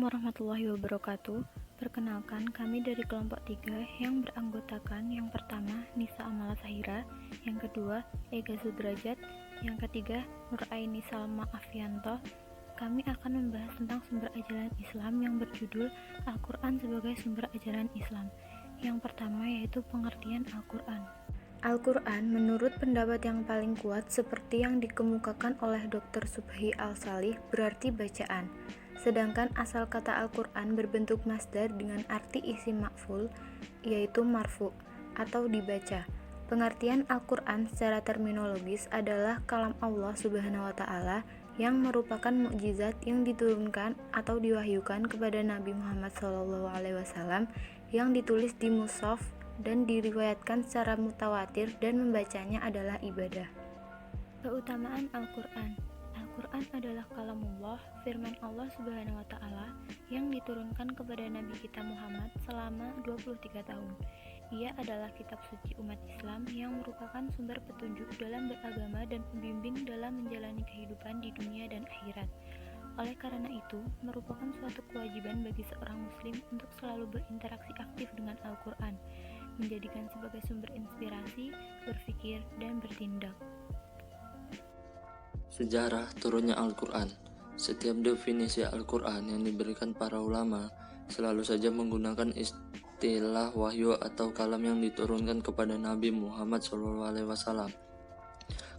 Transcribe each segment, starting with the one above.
warahmatullahi wabarakatuh. Perkenalkan, kami dari kelompok 3 yang beranggotakan yang pertama Nisa Amala Sahira, yang kedua Ega Sudrajat, yang ketiga Nuraini Salma Afianto. Kami akan membahas tentang sumber ajaran Islam yang berjudul Al-Quran sebagai sumber ajaran Islam. Yang pertama yaitu pengertian Al-Quran. Al-Quran menurut pendapat yang paling kuat seperti yang dikemukakan oleh Dr. Subhi Al-Salih berarti bacaan. Sedangkan asal kata Al-Quran berbentuk masdar dengan arti isim maf'ul yaitu marfu atau dibaca. Pengertian Al-Quran secara terminologis adalah kalam Allah Subhanahu wa Ta'ala yang merupakan mukjizat yang diturunkan atau diwahyukan kepada Nabi Muhammad SAW yang ditulis di mushaf dan diriwayatkan secara mutawatir dan membacanya adalah ibadah. Keutamaan Al-Quran. Al-Quran adalah kalamullah, firman Allah Subhanahu wa Ta'ala yang diturunkan kepada Nabi kita Muhammad selama 23 tahun. Ia adalah kitab suci umat Islam yang merupakan sumber petunjuk dalam beragama dan pembimbing dalam menjalani kehidupan di dunia dan akhirat. Oleh karena itu, merupakan suatu kewajiban bagi seorang muslim untuk selalu berinteraksi aktif dengan Al-Quran, menjadikan sebagai sumber inspirasi, berpikir, dan bertindak. Sejarah turunnya Al-Quran. Setiap definisi Al-Quran yang diberikan para ulama selalu saja menggunakan istilah wahyu atau kalam yang diturunkan kepada Nabi Muhammad SAW.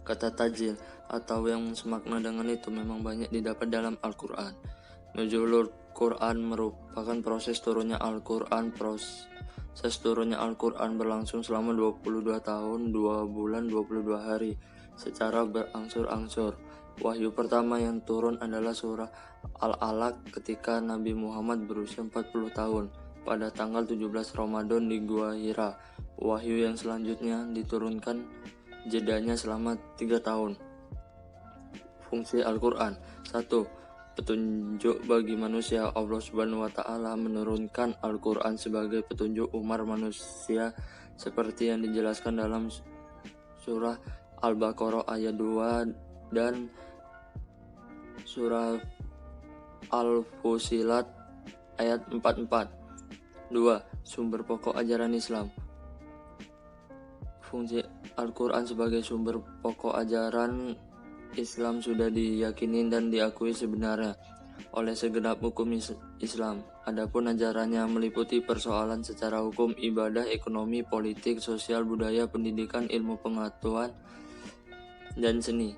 Kata tajil atau yang semakna dengan itu memang banyak didapat dalam Al-Quran. Nuzulul Quran merupakan proses turunnya Al-Quran. Proses turunnya Al-Quran berlangsung selama 22 tahun, 2 bulan, 22 hari secara berangsur-angsur. Wahyu pertama yang turun adalah surah Al-Alaq ketika Nabi Muhammad berusia 40 tahun pada tanggal 17 Ramadan di Gua Hira. Wahyu yang selanjutnya diturunkan jedanya selama 3 tahun. Fungsi Al-Quran. 1. Petunjuk bagi manusia. Allah Subhanahu wa Ta'ala menurunkan Al-Quran sebagai petunjuk umat manusia seperti yang dijelaskan dalam surah Al-Baqarah ayat 2 dan surah Al-Fusilat ayat 44. 2. Sumber pokok ajaran Islam. Fungsi Al-Quran sebagai sumber pokok ajaran Islam sudah diyakini dan diakui sebenarnya oleh segenap hukum Islam. Adapun ajarannya meliputi persoalan secara hukum, ibadah, ekonomi, politik, sosial, budaya, pendidikan, ilmu pengetahuan, dan seni.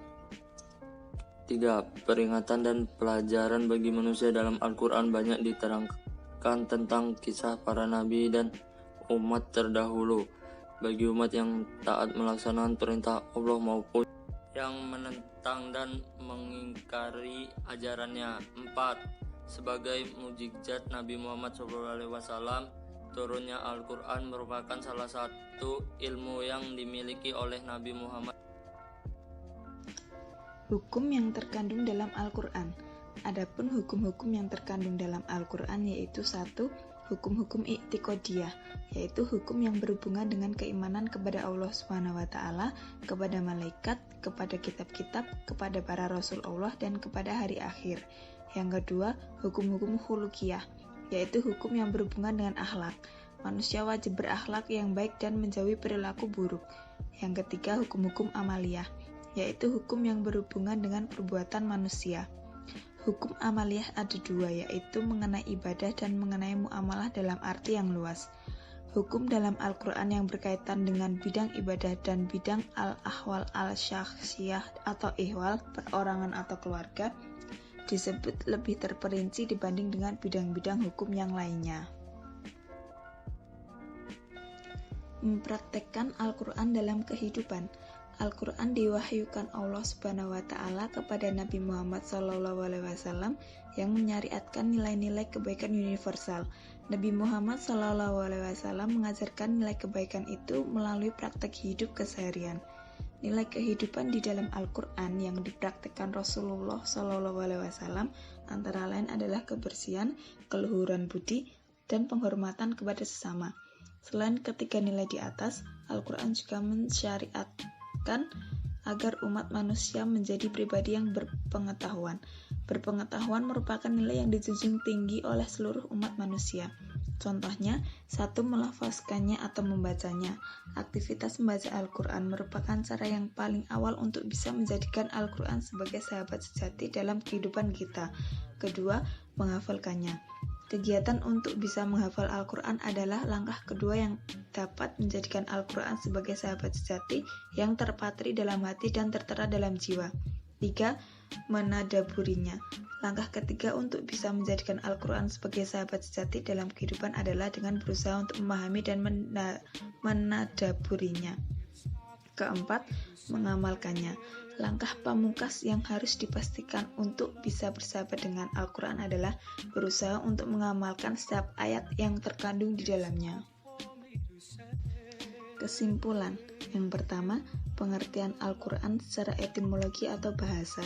3. Peringatan dan pelajaran bagi manusia. Dalam Al-Quran banyak diterangkan tentang kisah para nabi dan umat terdahulu bagi umat yang taat melaksanakan perintah Allah maupun yang menentang dan mengingkari ajarannya. 4. Sebagai mukjizat Nabi Muhammad SAW, turunnya Al-Quran merupakan salah satu ilmu yang dimiliki oleh Nabi Muhammad. Hukum yang terkandung dalam Al-Quran. Adapun hukum-hukum yang terkandung dalam Al-Quran yaitu 1. Hukum-hukum i'tiqadiyah, yaitu hukum yang berhubungan dengan keimanan kepada Allah SWT, kepada malaikat, kepada kitab-kitab, kepada para rasul Allah, dan kepada hari akhir. Yang kedua, hukum-hukum khuluqiyah, yaitu hukum yang berhubungan dengan akhlak. Manusia wajib berakhlak yang baik dan menjauhi perilaku buruk. Yang ketiga, hukum-hukum amaliyah, yaitu hukum yang berhubungan dengan perbuatan manusia. Hukum amaliyah ada 2, yaitu mengenai ibadah dan mengenai muamalah dalam arti yang luas. Hukum dalam Al-Quran yang berkaitan dengan bidang ibadah dan bidang al-ahwal al-syakhsiyah atau ihwal, perorangan atau keluarga, disebut lebih terperinci dibanding dengan bidang-bidang hukum yang lainnya. Mempraktekkan Al-Quran dalam kehidupan. Al-Quran diwahyukan Allah Subhanahu wa Ta'ala kepada Nabi Muhammad SAW yang menyariatkan nilai-nilai kebaikan universal. Nabi Muhammad SAW mengajarkan nilai kebaikan itu melalui praktek hidup keseharian. Nilai kehidupan di dalam Al-Quran yang dipraktekkan Rasulullah SAW antara lain adalah kebersihan, keluhuran budi, dan penghormatan kepada sesama. Selain ketiga nilai di atas, Al-Quran juga mensyariatkan agar umat manusia menjadi pribadi yang berpengetahuan. Berpengetahuan merupakan nilai yang dijunjung tinggi oleh seluruh umat manusia. Contohnya, 1. Melafazkannya atau membacanya. Aktivitas membaca Al-Quran merupakan cara yang paling awal untuk bisa menjadikan Al-Quran sebagai sahabat sejati dalam kehidupan kita. 2. Menghafalkannya. Kegiatan untuk bisa menghafal Al-Quran adalah langkah kedua yang dapat menjadikan Al-Quran sebagai sahabat sejati yang terpatri dalam hati dan tertera dalam jiwa. 3. Menadaburinya. Langkah ketiga untuk bisa menjadikan Al-Quran sebagai sahabat sejati dalam kehidupan adalah dengan berusaha untuk memahami dan menadaburinya. 4. Mengamalkannya. Langkah pamungkas yang harus dipastikan untuk bisa bersahabat dengan Al-Quran adalah berusaha untuk mengamalkan setiap ayat yang terkandung di dalamnya. Kesimpulan. Yang pertama, pengertian Al-Quran secara etimologi atau bahasa.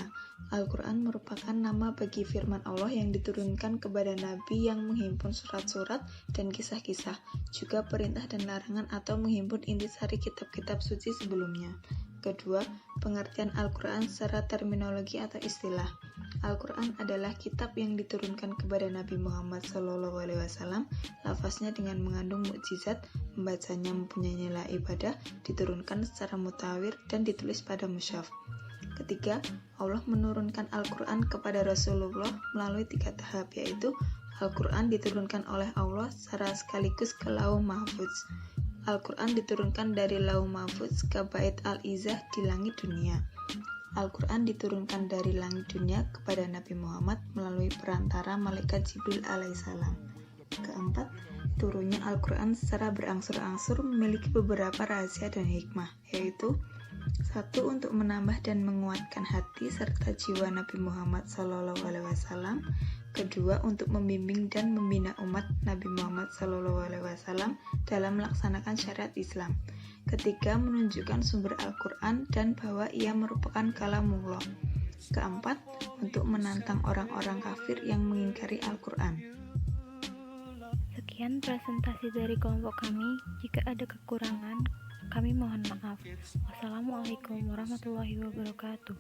Al-Quran merupakan nama bagi firman Allah yang diturunkan kepada Nabi yang menghimpun surat-surat dan kisah-kisah, juga perintah dan larangan atau menghimpun intisari kitab-kitab suci sebelumnya. Kedua, pengertian Al-Quran secara terminologi atau istilah. Al-Quran adalah kitab yang diturunkan kepada Nabi Muhammad SAW, lafaznya dengan mengandung mukjizat, membacanya mempunyai nilai ibadah, diturunkan secara mutawir dan ditulis pada mushaf. Ketiga, Allah menurunkan Al-Quran kepada Rasulullah melalui 3 tahap, yaitu Al-Quran diturunkan oleh Allah secara sekaligus ke Lauh Mahfuz. Al-Quran diturunkan dari Lauh Mahfuz ke Bait Al-Izzah di langit dunia. Al-Quran diturunkan dari langit dunia kepada Nabi Muhammad melalui perantara malaikat Jibril alaihissalam. Keempat, turunnya Al-Quran secara berangsur-angsur memiliki beberapa rahasia dan hikmah, yaitu 1. Untuk menambah dan menguatkan hati serta jiwa Nabi Muhammad SAW. 2. Untuk membimbing dan membina umat Nabi Muhammad SAW dalam melaksanakan syariat Islam. 3. Menunjukkan sumber Al-Quran dan bahwa ia merupakan kalamullah. 4. Untuk menantang orang-orang kafir yang mengingkari Al-Quran. Sekian presentasi dari kelompok kami. Jika ada kekurangan, kami mohon maaf. Wassalamualaikum warahmatullahi wabarakatuh.